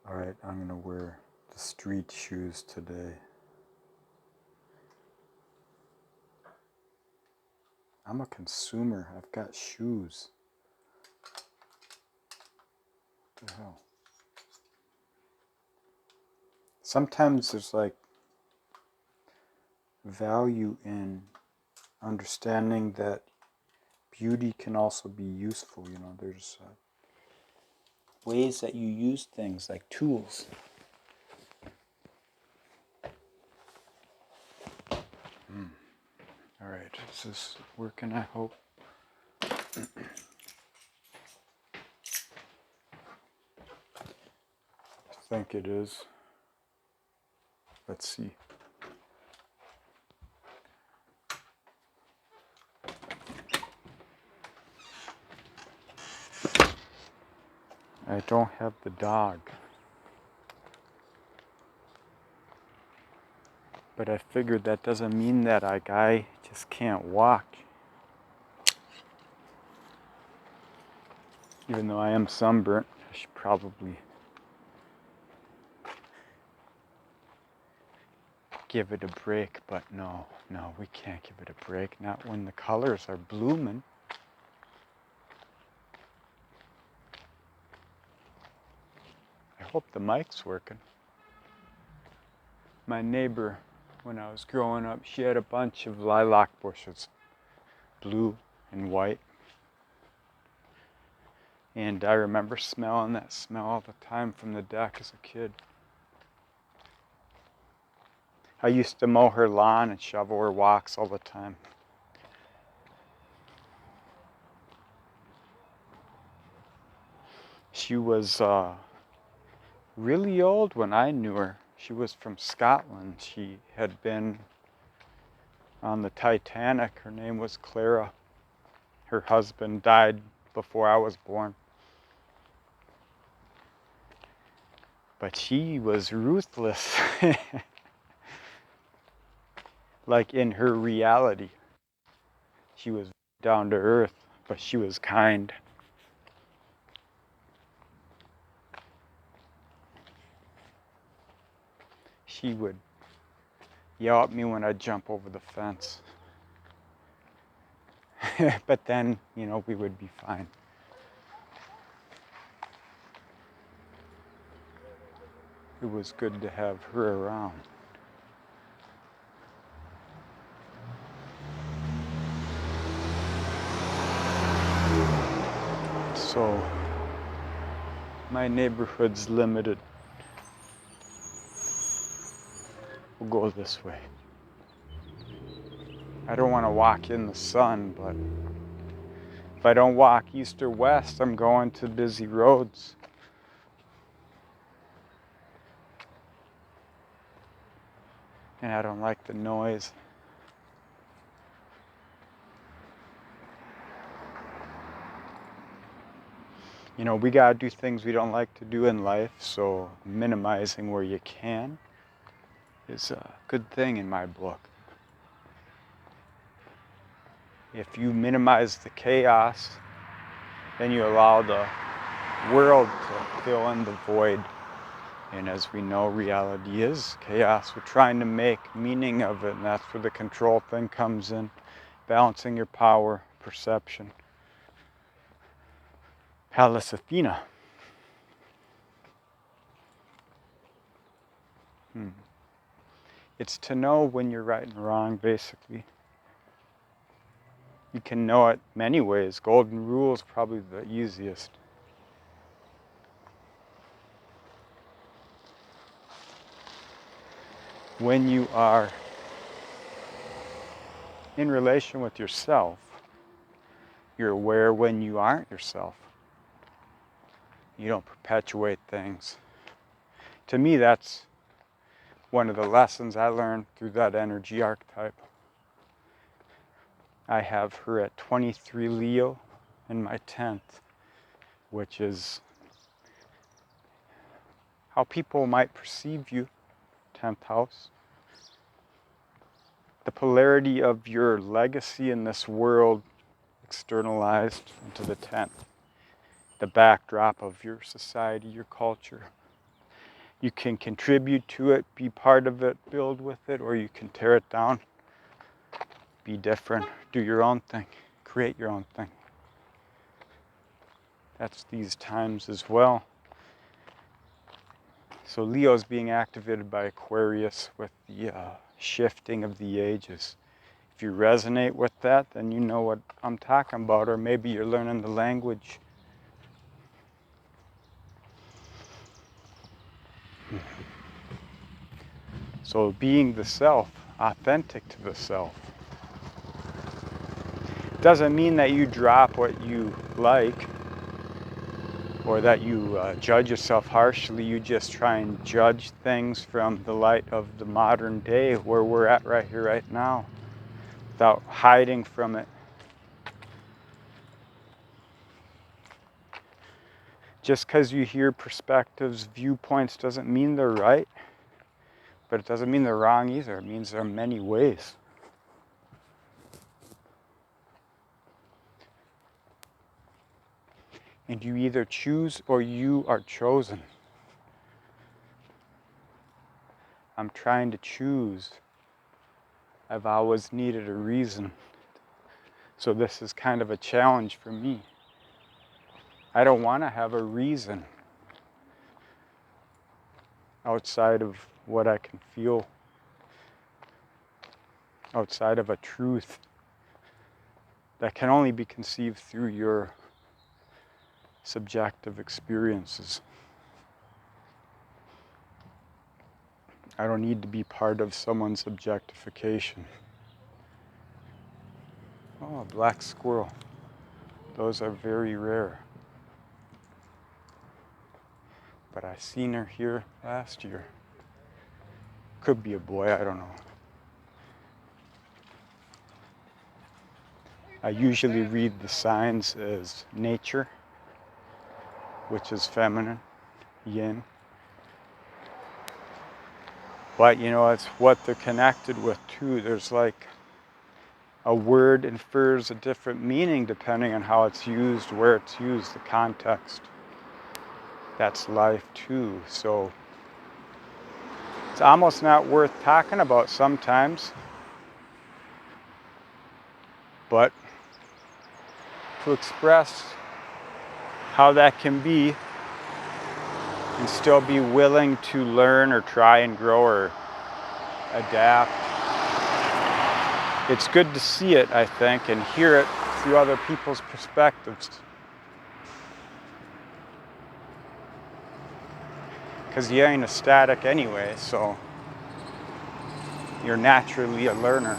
Alright, I'm going to wear the street shoes today. I'm a consumer. I've got shoes. What the hell? Sometimes there's like value in understanding that beauty can also be useful. You know, there's ways that you use things like tools. Alright, is this working, I hope? I think it is. Let's see. I don't have the dog. But I figured that doesn't mean that a guy just can't walk. Even though I am sunburnt, I should probably give it a break. But no, we can't give it a break. Not when the colors are blooming. I hope the mic's working. My neighbor, when I was growing up, she had a bunch of lilac bushes, blue and white. And I remember smelling that smell all the time from the deck as a kid. I used to mow her lawn and shovel her walks all the time. She was really old when I knew her. She was from Scotland. She had been on the Titanic. Her name was Clara. Her husband died before I was born. But she was ruthless. Like in her reality. She was down to earth, but she was kind. She would yell at me when I'd jump over the fence. But then, you know, we would be fine. It was good to have her around. So, my neighborhood's limited. We'll go this way. I don't want to walk in the sun, but if I don't walk east or west, I'm going to busy roads. And I don't like the noise. You know, we gotta do things we don't like to do in life, so minimizing where you can is a good thing in my book. If you minimize the chaos, then you allow the world to fill in the void. And as we know, reality is chaos. We're trying to make meaning of it, and that's where the control thing comes in. Balancing your power, perception. Pallas Athena. It's to know when you're right and wrong, basically. You can know it many ways. Golden rule is probably the easiest. When you are in relation with yourself, you're aware when you aren't yourself. You don't perpetuate things. To me, that's one of the lessons I learned through that energy archetype. I have her at 23 Leo in my 10th, which is how people might perceive you, 10th house. The polarity of your legacy in this world externalized into the 10th. The backdrop of your society, your culture. You can contribute to it, be part of it, build with it, or you can tear it down, be different, do your own thing, create your own thing. That's these times as well. So Leo's being activated by Aquarius with the shifting of the ages. If you resonate with that, then you know what I'm talking about, or maybe you're learning the language. So being the self, authentic to the self. Doesn't mean that you drop what you like or that you judge yourself harshly. You just try and judge things from the light of the modern day where we're at right here, right now, without hiding from it. Just because you hear perspectives, viewpoints, doesn't mean they're right, but it doesn't mean they're wrong either. It means there are many ways. And you either choose or you are chosen. I'm trying to choose. I've always needed a reason. So this is kind of a challenge for me. I don't want to have a reason outside of what I can feel, outside of a truth that can only be conceived through your subjective experiences. I don't need to be part of someone's objectification. Oh, a black squirrel. Those are very rare. But I seen her here last year. Could be a boy, I don't know. I usually read the signs as nature, which is feminine, yin. But you know, it's what they're connected with too. There's like a word infers a different meaning depending on how it's used, where it's used, the context. That's life too. So it's almost not worth talking about sometimes. But to express how that can be and still be willing to learn or try and grow or adapt. It's good to see it, I think, and hear it through other people's perspectives. Because you ain't a static anyway, so you're naturally a learner.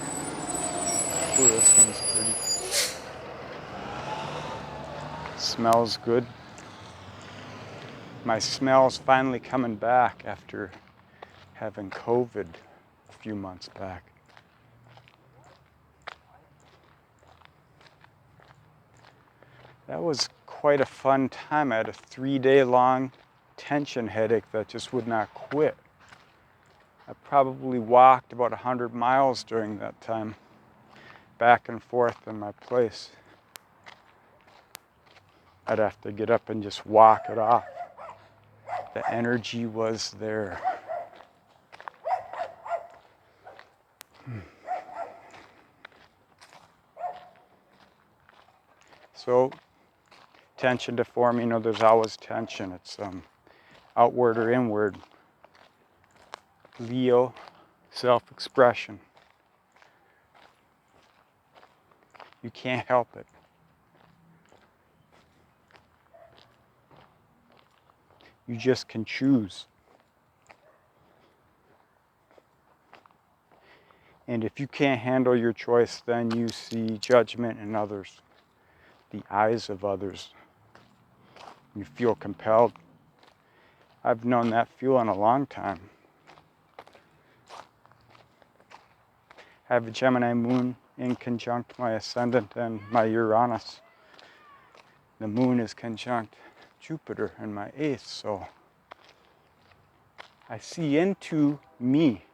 Ooh, this one's pretty. Smells good. My smell's finally coming back after having COVID a few months back. That was quite a fun time. I had a 3-day-long tension headache that just would not quit. I probably walked about 100 miles during that time, back and forth in my place. I'd have to get up and just walk it off. The energy was there. So, tension to form, you know, there's always tension. It's outward or inward. Leo, self-expression. You can't help it. You just can choose. And if you can't handle your choice, then you see judgment in others, the eyes of others. You feel compelled. I've known that feeling a long time. I have a Gemini moon in conjunct my ascendant and my Uranus. The moon is conjunct Jupiter in my 8th, so I see into me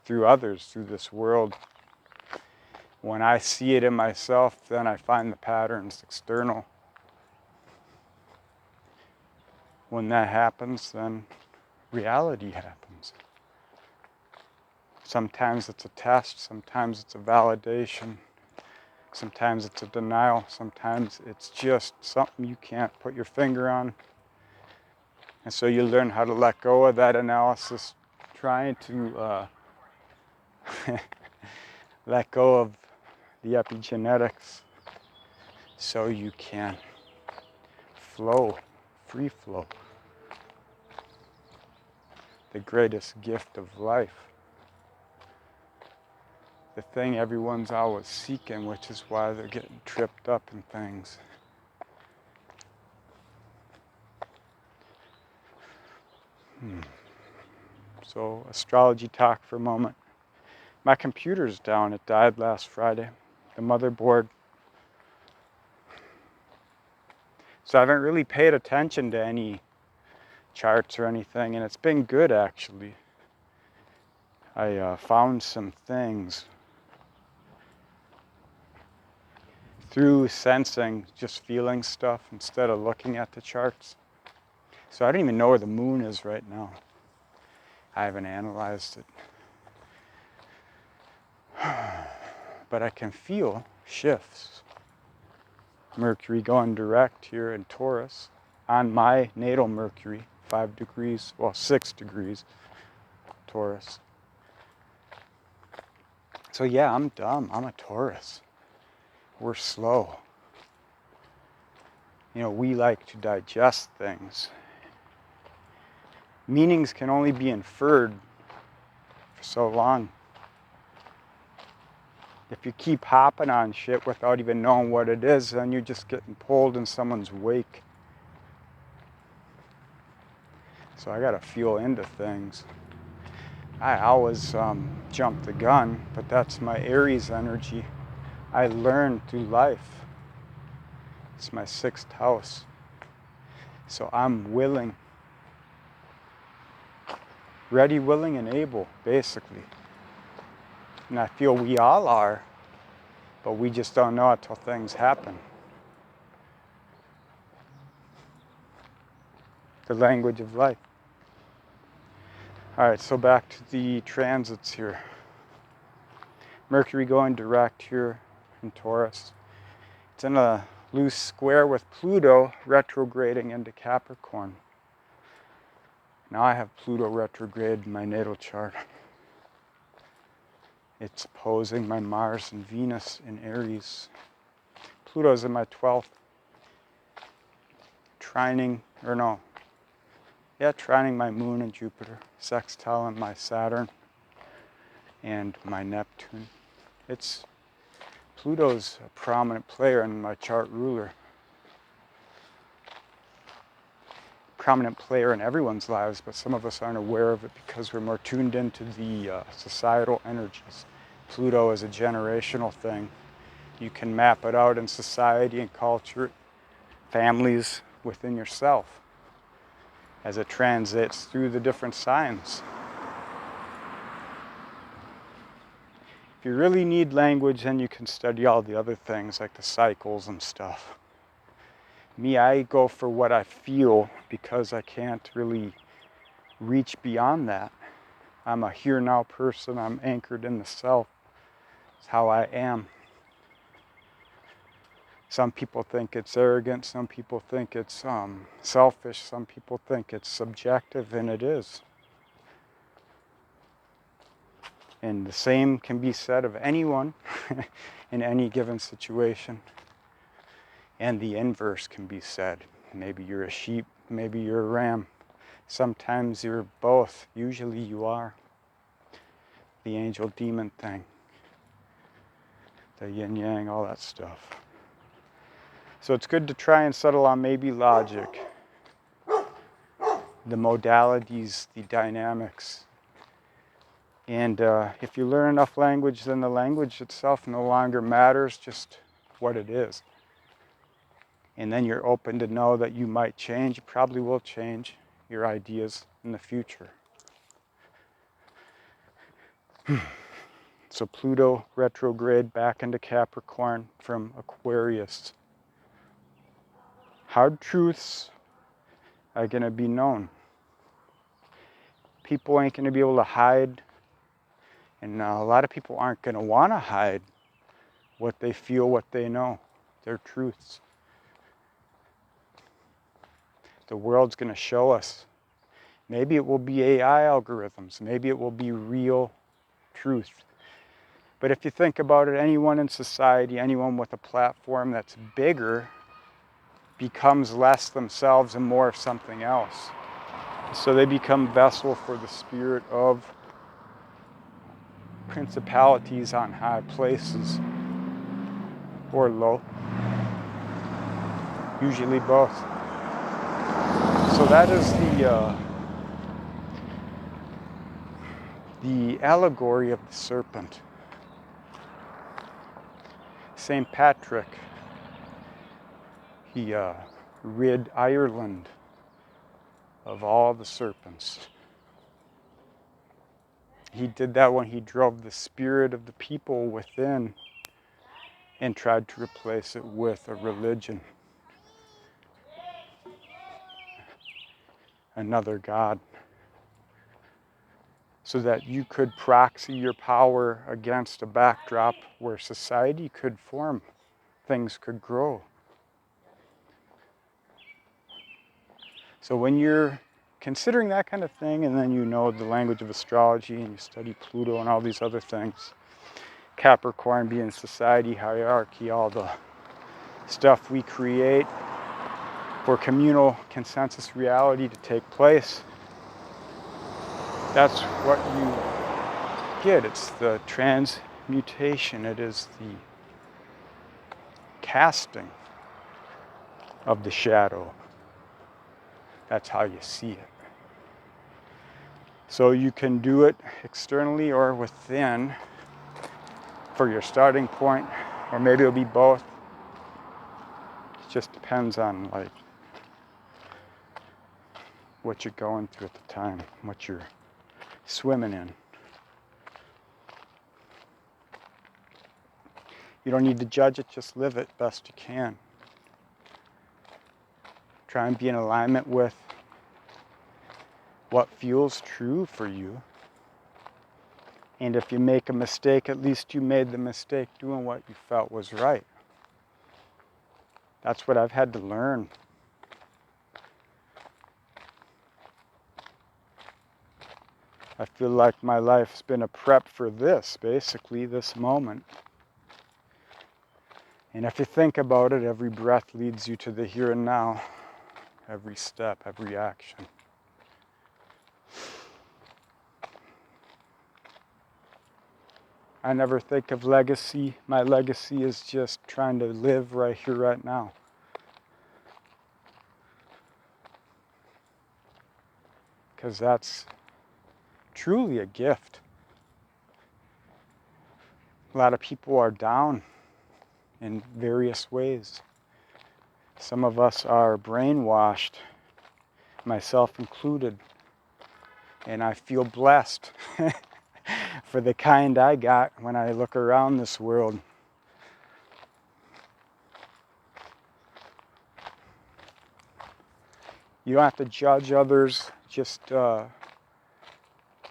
through others, through this world. When I see it in myself, then I find the patterns external. When that happens, then reality happens. Sometimes it's a test, sometimes it's a validation, sometimes it's a denial, sometimes it's just something you can't put your finger on. And so you learn how to let go of that analysis, trying to let go of the epigenetics so you can flow, free flow. The greatest gift of life. The thing everyone's always seeking, which is why they're getting tripped up in things. So, astrology talk for a moment. My computer's down. It died last Friday. The motherboard. So I haven't really paid attention to any charts or anything, and it's been good actually. I found some things through sensing, just feeling stuff instead of looking at the charts. So I don't even know where the moon is right now. I haven't analyzed it. But I can feel shifts. Mercury going direct here in Taurus on my natal Mercury, 5 degrees, well 6 degrees Taurus. So yeah, I'm dumb. I'm a Taurus. We're slow. You know, we like to digest things. Meanings can only be inferred for so long. If you keep hopping on shit without even knowing what it is, then you're just getting pulled in someone's wake. So I gotta feel into things. I always jump the gun, but that's my Aries energy. I learn through life. It's my 6th house. So I'm willing. Ready, willing, and able, basically. And I feel we all are, but we just don't know it till things happen. The language of life. All right, so back to the transits here. Mercury going direct here in Taurus. It's in a loose square with Pluto retrograding into Capricorn. Now I have Pluto retrograde in my natal chart. It's opposing my Mars and Venus in Aries. Pluto's in my 12th. Trining my Moon and Jupiter. Sextile in my Saturn and my Neptune. Pluto's a prominent player in my chart ruler. Prominent player in everyone's lives, but some of us aren't aware of it because we're more tuned into the societal energies. Pluto is a generational thing. You can map it out in society and culture, families within yourself as it transits through the different signs. If you really need language, then you can study all the other things like the cycles and stuff. Me, I go for what I feel because I can't really reach beyond that. I'm a here now person. I'm anchored in the self. It's how I am. Some people think it's arrogant. Some people think it's selfish. Some people think it's subjective, and it is. And the same can be said of anyone in any given situation. And the inverse can be said. Maybe you're a sheep, maybe you're a ram. Sometimes you're both. Usually you are. The angel-demon thing. The yin-yang, all that stuff. So it's good to try and settle on maybe logic. The modalities, the dynamics. And if you learn enough language, then the language itself no longer matters, just what it is. And then you're open to know that you might change, you probably will change your ideas in the future. So Pluto retrograde back into Capricorn from Aquarius. Hard truths are going to be known. People ain't going to be able to hide, and a lot of people aren't going to want to hide what they feel, what they know, their truths. The world's going to show us. Maybe it will be AI algorithms. Maybe it will be real truth. But if you think about it, anyone in society, anyone with a platform that's bigger, becomes less themselves and more of something else. So they become vessel for the spirit of principalities on high places, or low, usually both. So that is the allegory of the serpent. St. Patrick, he rid Ireland of all the serpents. He did that when he drove the spirit of the people within and tried to replace it with a religion, another god, so that you could proxy your power against a backdrop where society could form, things could grow. So when you're considering that kind of thing, and then you know the language of astrology and you study Pluto and all these other things, Capricorn being society, hierarchy, all the stuff we create for communal consensus reality to take place, that's what you get. It's the transmutation. It is the casting of the shadow. That's how you see it. So you can do it externally or within for your starting point, or maybe it'll be both. It just depends on like what you're going through at the time, what you're swimming in. You don't need to judge it, just live it best you can. Try and be in alignment with what feels true for you. And if you make a mistake, at least you made the mistake doing what you felt was right. That's what I've had to learn. I feel like my life's been a prep for this, basically, this moment. And if you think about it, every breath leads you to the here and now. Every step, every action. I never think of legacy. My legacy is just trying to live right here, right now. Because that's truly a gift. A lot of people are down in various ways. Some of us are brainwashed, myself included, and I feel blessed for the kind I got when I look around this world. You don't have to judge others, just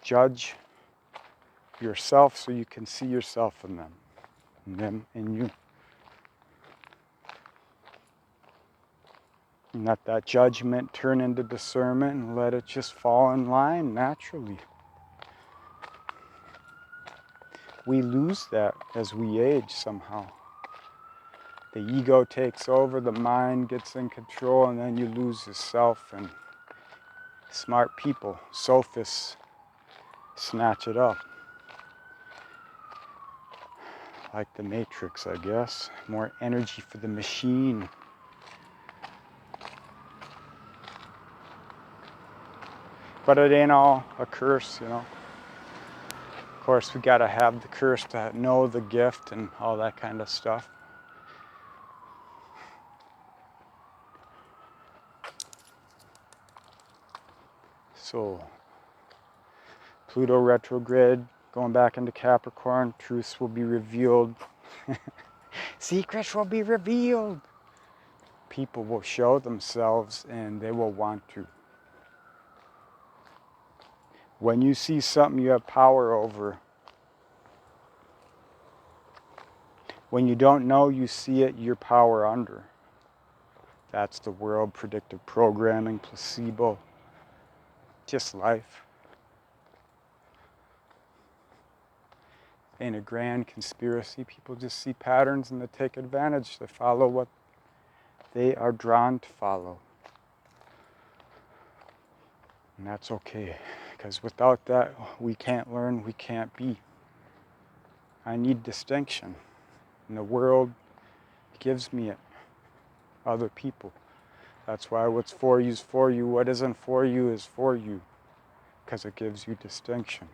judge yourself so you can see yourself in them in you. And let that judgment turn into discernment and let it just fall in line naturally. We lose that as we age somehow. The ego takes over, the mind gets in control, and then you lose yourself, and smart people, sophists, snatch it up. Like the Matrix, I guess. More energy for the machine. But it ain't all a curse, you know. Of course, we gotta have the curse to know the gift and all that kind of stuff. So, Pluto retrograde, going back into Capricorn, truths will be revealed. Secrets will be revealed. people will show themselves and they will want to. When you see something you have power over, when you don't know you see it, you're power under. That's the world, predictive programming, placebo, just life. In a grand conspiracy, people just see patterns and they take advantage. They follow what they are drawn to follow. And that's okay, because without that, we can't learn, we can't be. I need distinction, and the world gives me it. Other people. That's why what's for you is for you, what isn't for you is for you, because it gives you distinction.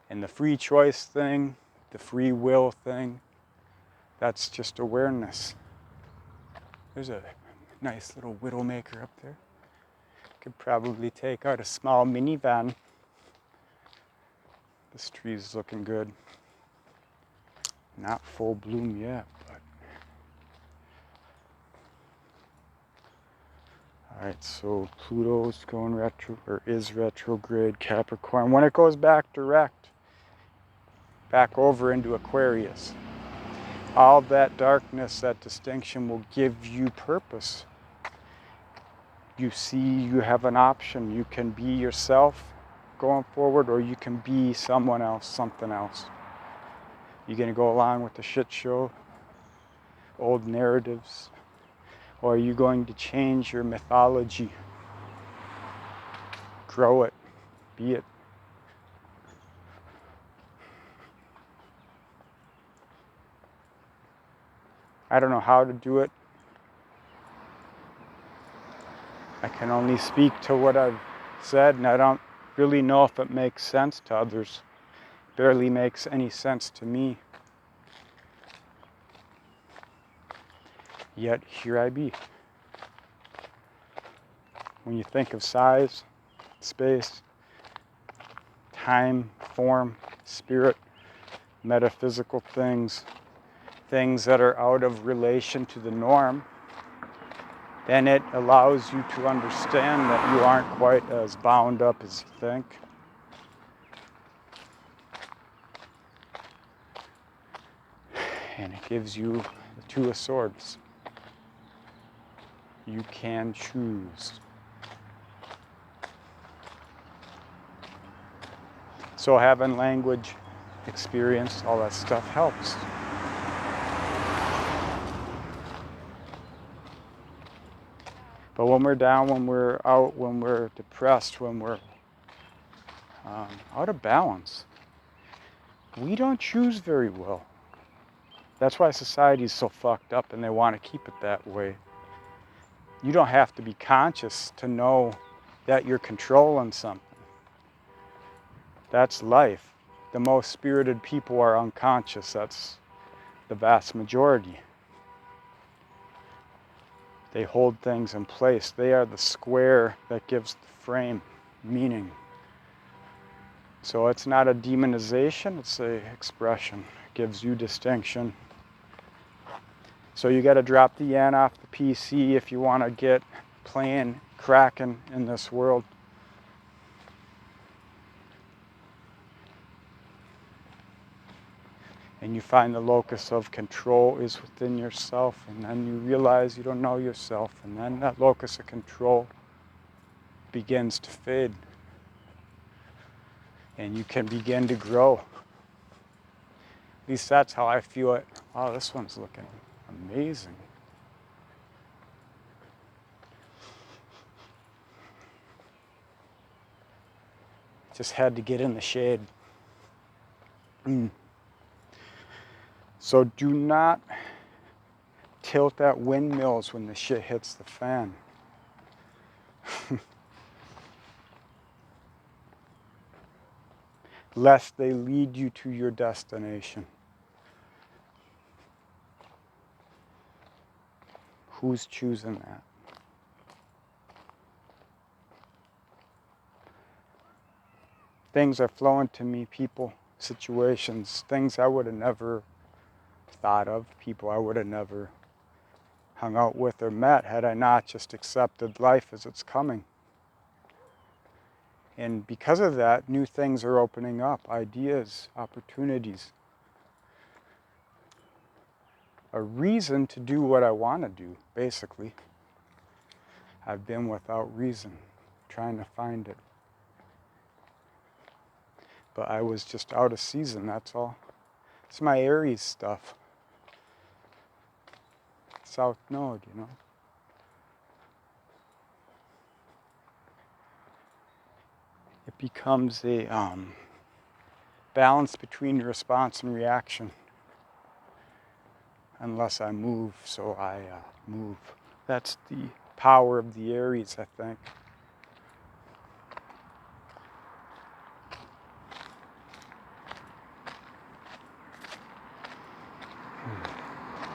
And the free choice thing, the free will thing, that's just awareness. There's a nice little widowmaker up there. Could probably take out a small minivan. This tree's looking good. Not full bloom yet, but. Alright, so Pluto's going retro, or is retrograde Capricorn. When it goes back direct, back over into Aquarius, all that darkness, that distinction will give you purpose. You see you have an option. You can be yourself going forward, or you can be someone else, something else. You're going to go along with the shit show, old narratives, or are you going to change your mythology? Grow it, be it. I don't know how to do it. I can only speak to what I've said, and I don't really know if it makes sense to others. Barely makes any sense to me. Yet here I be. When you think of size, space, time, form, spirit, metaphysical things, things that are out of relation to the norm, then it allows you to understand that you aren't quite as bound up as you think. And it gives you the Two of Swords. You can choose. So having language, experience, all that stuff helps. But when we're down, when we're out, when we're depressed, when we're out of balance, we don't choose very well. That's why society is so fucked up and they want to keep it that way. You don't have to be conscious to know that you're controlling something. That's life. The most spirited people are unconscious. That's the vast majority. They hold things in place. They are the square that gives the frame meaning. So it's not a demonization, it's an expression. It gives you distinction. So you got to drop the yen off the PC if you want to get playing, cracking in this world. And you find the locus of control is within yourself, and then you realize you don't know yourself, and then that locus of control begins to fade. And you can begin to grow. At least that's how I feel it. Wow, this one's looking amazing. Just had to get in the shade. So do not tilt at windmills when the shit hits the fan. Lest they lead you to your destination. Who's choosing that? Things are flowing to me, people, situations, things I would have never thought of, people I would have never hung out with or met had I not just accepted life as it's coming. And because of that, new things are opening up, ideas, opportunities, a reason to do what I want to do, basically. I've been without reason, trying to find it. But I was just out of season, that's all. It's my Aries stuff. South Node, you know. It becomes a balance between response and reaction. Unless I move, so I move. That's the power of the Aries, I think.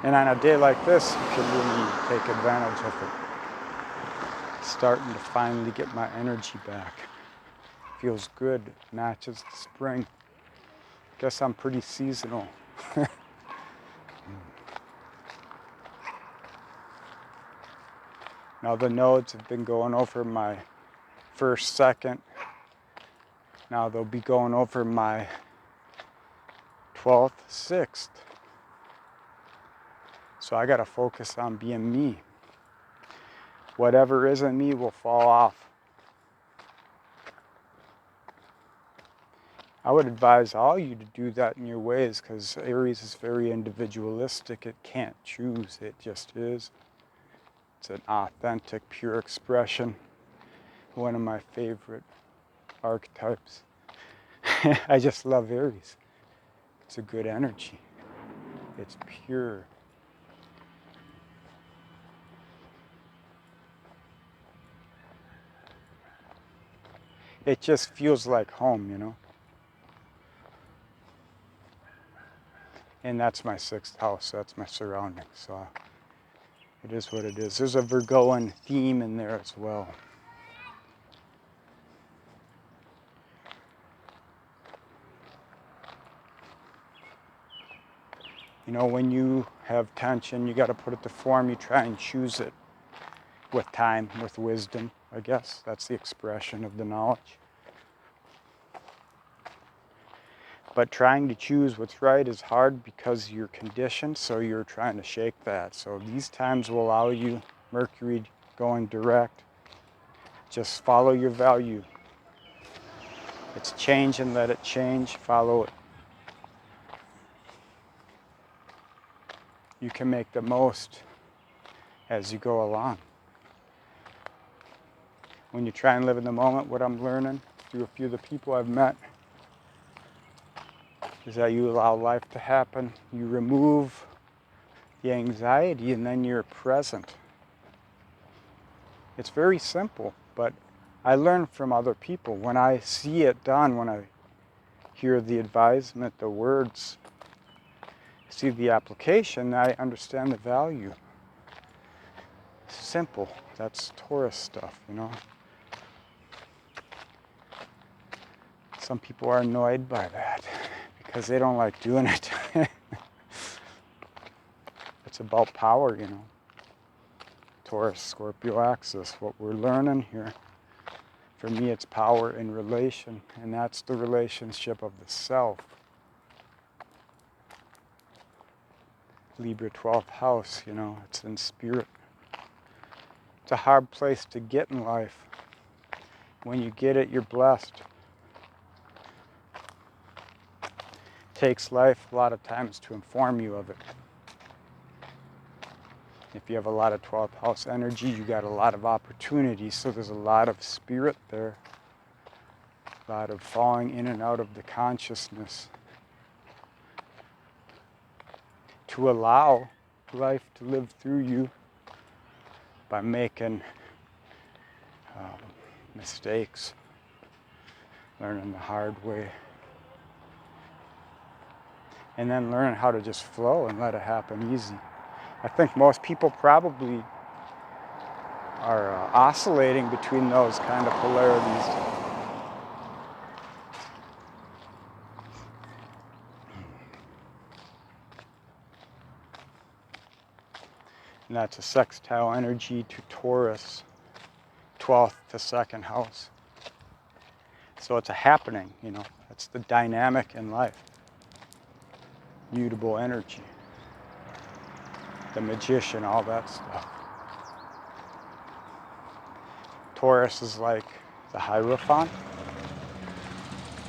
And on a day like this, you can really take advantage of it. Starting to finally get my energy back. Feels good, matches the spring. Guess I'm pretty seasonal. Now the nodes have been going over my first, second. Now they'll be going over my 12th, 6th. So I gotta focus on being me. Whatever isn't me will fall off. I would advise all you to do that in your ways, because Aries is very individualistic. It can't choose, it just is. It's an authentic, pure expression. One of my favorite archetypes. I just love Aries. It's a good energy. It's pure. It just feels like home, you know? And that's my 6th house, that's my surroundings. So it is what it is. There's a Virgoan theme in there as well. You know, when you have tension, you got to put it to form. You try and choose it with time, with wisdom, I guess. That's the expression of the knowledge. But trying to choose what's right is hard because you're conditioned, so you're trying to shake that. So these times will allow you, Mercury going direct, just follow your value. It's change and let it change, follow it. You can make the most as you go along. When you try and live in the moment, what I'm learning through a few of the people I've met is that you allow life to happen. You remove the anxiety and then you're present. It's very simple, but I learn from other people. When I see it done, when I hear the advisement, the words, see the application, I understand the value. Simple. That's Taurus stuff, you know. Some people are annoyed by that because they don't like doing it. It's about power, you know. Taurus, Scorpio axis, what we're learning here. For me, it's power in relation, and that's the relationship of the self. Libra 12th house, you know, it's in spirit. It's a hard place to get in life. When you get it, you're blessed. It takes life a lot of times to inform you of it. If you have a lot of 12th house energy, you got a lot of opportunities, so there's a lot of spirit there. A lot of falling in and out of the consciousness. To allow life to live through you by making mistakes, learning the hard way, and then learning how to just flow and let it happen easy. I think most people probably are oscillating between those kind of polarities. And that's a sextile energy to Taurus, 12th to 2nd house. So it's a happening, you know, that's the dynamic in life. Mutable energy. The magician, all that stuff. Taurus is like the Hierophant.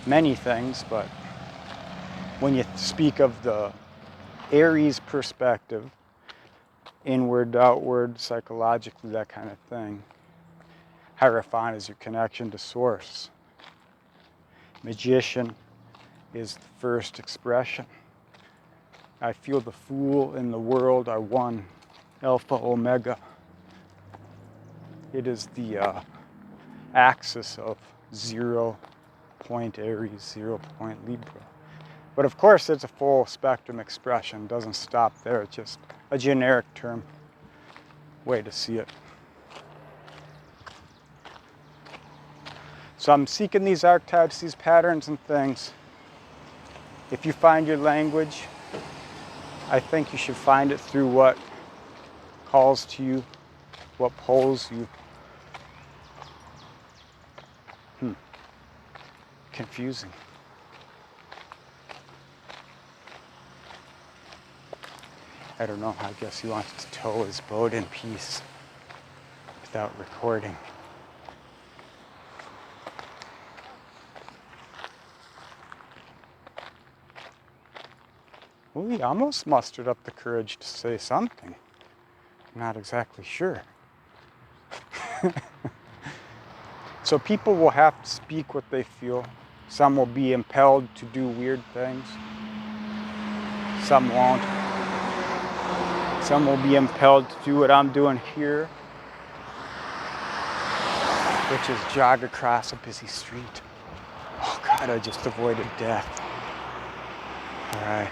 Many things, but when you speak of the Aries perspective, inward, outward, psychologically, that kind of thing, Hierophant is your connection to source. Magician is the first expression. I feel the fool and the world are one, Alpha, Omega. It is the axis of 0 point Aries, 0 point Libra. But of course, it's a full spectrum expression. It doesn't stop there. It's just a generic term, way to see it. So I'm seeking these archetypes, these patterns and things. If you find your language, I think you should find it through what calls to you, what pulls you. Confusing. I don't know, I guess he wants to tow his boat in peace without recording. Well, he almost mustered up the courage to say something. I'm not exactly sure. So people will have to speak what they feel. Some will be impelled to do weird things. Some won't. Some will be impelled to do what I'm doing here, which is jog across a busy street. Oh God, I just avoided death. All right.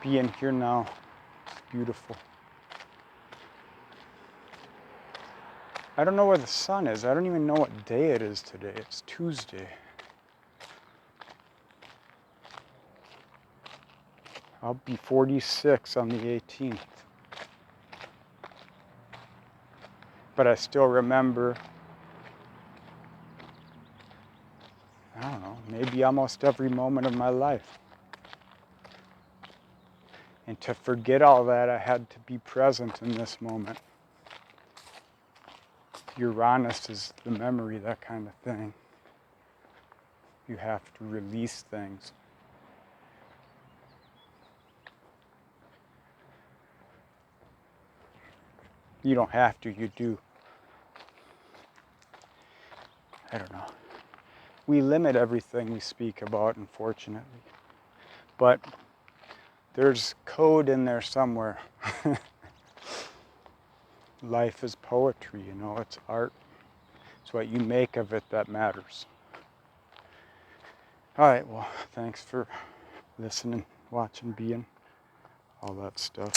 Being here now, it's beautiful. I don't know where the sun is. I don't even know what day it is today. It's Tuesday. I'll be 46 on the 18th. But I still remember, I don't know, maybe almost every moment of my life. And to forget all that, I had to be present in this moment. Uranus is the memory, that kind of thing. You have to release things. You don't have to, you do. I don't know. We limit everything we speak about, unfortunately. But there's code in there somewhere. Life is poetry, you know, it's art. It's what you make of it that matters. All right, well, thanks for listening, watching, being, all that stuff.